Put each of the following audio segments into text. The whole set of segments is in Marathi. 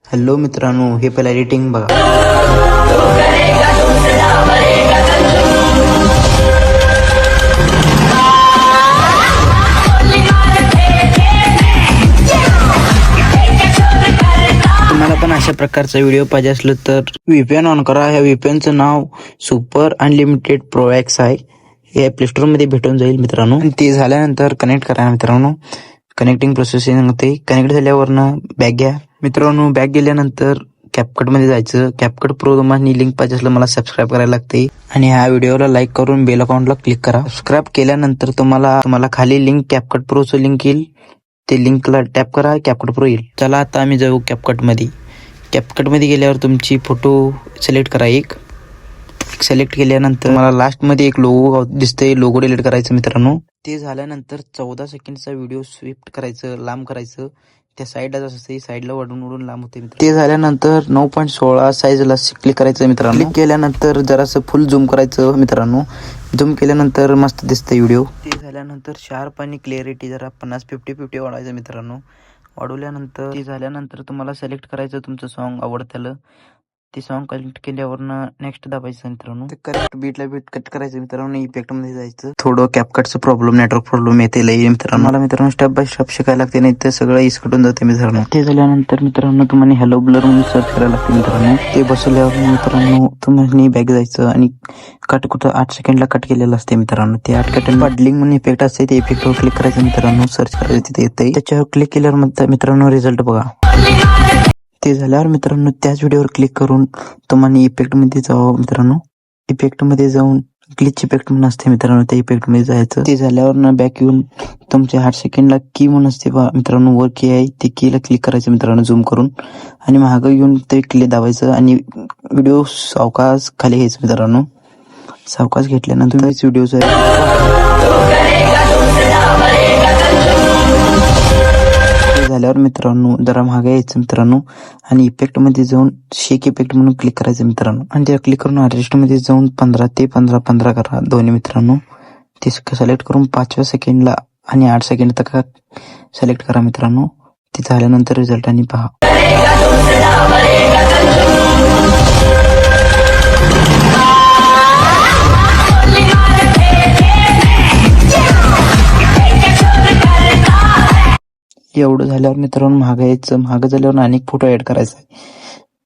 हॅलो मित्रांनो, हे पहिला एडिटिंग बघा. तुम्हाला पण अशा प्रकारचा व्हिडिओ पाहिजे असलं तर VPN ऑन करा. ह्या VPNचं नाव सुपर अनलिमिटेड प्रो एक्स आहे. हे प्ले स्टोर मध्ये भेटून जाईल मित्रांनो. ते झाल्यानंतर कनेक्ट करा मित्रांनो. कनेक्टिंग प्रोसेसिंग होते. कनेक्ट झाल्यावरनं बॅक घ्या मित्रांनो. बॅक गेल्यानंतर कॅपकट मध्ये जायचं. कॅपकट प्रो तुम्हाला लिंक पाहिजे असलं मला सबस्क्राईब करायला लागते आणि ह्या व्हिडिओला लाईक करून बेल अकाउंटला क्लिक करा. सबस्क्राईब केल्यानंतर तुम्हाला खाली लिंक कॅपकट प्रोचं लिंक येईल. ते लिंकला टॅप करा, कॅपकट प्रो येईल. चला आता आम्ही जाऊ कॅपकट मध्ये. कॅपकट मध्ये गेल्यावर तुमची फोटो सिलेक्ट करा. एक सिलेक्ट केल्यानंतर मला लास्ट मध्ये एक लोगो दिसतंय. लोगो डिलीट करायचं मित्रांनो. ते झाल्यानंतर 14 सेकंडचा व्हिडिओ स्विफ्ट करायचं, लांब करायचं. त्या साईडला जसं असते साईडला वडून लांब होते. ते झाल्यानंतर 9.16 साईजला क्लिक करायचं मित्रांनो. क्लिक केल्यानंतर जरासं फुल झूम करायचं मित्रांनो. झूम केल्यानंतर मस्त दिसतं व्हिडिओ. ते झाल्यानंतर शार्प आणि क्लिअरिटी जरा 50-50 वाढवायचं मित्रांनो. वाढवल्यानंतर ते झाल्यानंतर तुम्हाला सिलेक्ट करायचं तुमचं सॉन्ग आवडतं. ते सॉन्ग कनेक्ट केल्यावरनं नेक्स्ट दाबायचं मित्रांनो. करेक्ट बीट कट करायचं मित्रांनो. इफेक्ट मध्ये जायचं. थोडं कॅपकटचं प्रॉब्लेम, नेटवर्क प्रॉब्लेम येते लई मित्रांनो. मला मित्रांनो स्टेप बाय स्टेप शिकायला लागते, नाही तर सगळं इसकटून जाते मित्रांनो. ते झाल्यानंतर मित्रांनो तुम्हाला हॅलो ब्लर म्हणून सर्च करायला लागते मित्रांनो. ते बसवल्यावर मित्रांनो तुम्हाला बॅक जायचं आणि कट कुठं 8 सेकंडला कट केलेलं असते मित्रांनो. ते 8 कट बडलिंग म्हणून इफेक्ट असते. ते इफेक्टवर क्लिक करायचं मित्रांनो. सर्च करायचं तिथे येते. त्याच्यावर क्लिक केल्यावर मित्रांनो रिझल्ट बघा. ते झाल्यावर मित्रांनो त्याच व्हिडिओवर क्लिक करून तुम्हाला इफेक्ट मध्ये जावं मित्रांनो. इफेक्ट मध्ये जाऊन ग्लिच इफेक्ट म्हणून असते मित्रांनो. त्या इफेक्ट मध्ये जायचं. ते झाल्यावर बॅक येऊन तुमच्या 8 सेकंडला की म्हणून असते मित्रांनो. वर की आहे ते कीला क्लिक करायचं मित्रांनो झूम करून आणि मागं येऊन ते क्लिक दाबायचं आणि व्हिडिओ सावकाश खाली घ्यायचं मित्रांनो. सावकाश घेतल्यानंतर व्हिडिओचा झाल्यावर मित्रांनो जरा मागे यायचं मित्रांनो आणि इफेक्ट मध्ये जाऊन शेक इफेक्ट म्हणून क्लिक करायचं मित्रांनो. आणि त्या क्लिक करून आर्टिस्ट मध्ये जाऊन 15 ते 15 करा दोन्ही मित्रांनो. ते सिलेक्ट करून 5व्या सेकंडला आणि 8 सेकंड तक सिलेक्ट करा मित्रांनो. ते झाल्यानंतर रिझल्ट आणि पहा. एवढं झाल्यावर मित्रांनो मागे यायचं. मागे झाल्यावर अनेक फोटो ऍड करायचा आहे.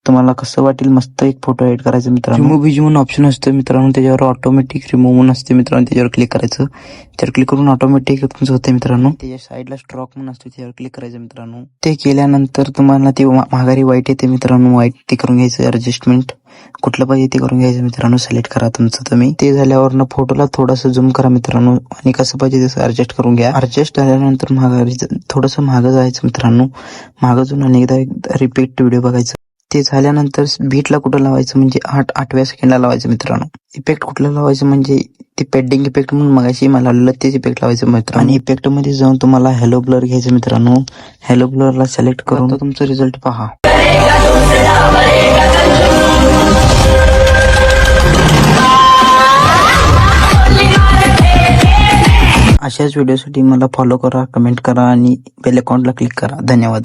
तुम्हाला कसं वाटेल मस्त एक फोटो ऍड करायचं मित्रांनो. रिमूव्ह म्हणून ऑप्शन असतं मित्रांनो. त्याच्यावर ऑटोमॅटिक रिमूव्ह म्हणून असते मित्रांनो. त्याच्यावर क्लिक करायचं. त्यावर क्लिक करून ऑटोमॅटिक तुमचं होतं मित्रांनो. त्याच्या साईडला स्ट्रोक म्हणून असतो, त्यावर क्लिक करायचं मित्रांनो. ते केल्यानंतर तुम्हाला ते माघारी व्हाईट येते मित्रांनो. व्हाईट ते करून घ्यायचं. ऍडजस्टमेंट कुठलं पाहिजे ते करून घ्यायचं मित्रांनो. सिलेक्ट करा तुमचं तुम्ही. ते झाल्यावर फोटोला थोडंसं झूम करा मित्रांनो आणि कसं पाहिजे तसं ऍडजस्ट करून घ्या. ऍडजस्ट झाल्यानंतर माघारी थोडंसं मागं जायचं मित्रांनो. मागं जाऊन अनेकदा रिपीट व्हिडिओ बघायचं. ते झाल्यानंतर बीटला कुठं लावायचं म्हणजे 8व्या सेकंडला लावायचं मित्रांनो. इफेक्ट कुठलं लावायचं म्हणजे ते पेडिंग इफेक्ट म्हणून मगाशी मला आलेलं तेच इफेक्ट लावायचं मित्रांनो. आणि इफेक्ट मध्ये जाऊन तुम्हाला हॅलो ब्लर घ्यायचं मित्रांनो. हॅलो ब्लरला सिलेक्ट करून तुमचं रिझल्ट पहा. अशाच व्हिडिओसाठी मला फॉलो करा, कमेंट करा आणि बेल अकाउंटला क्लिक करा. धन्यवाद.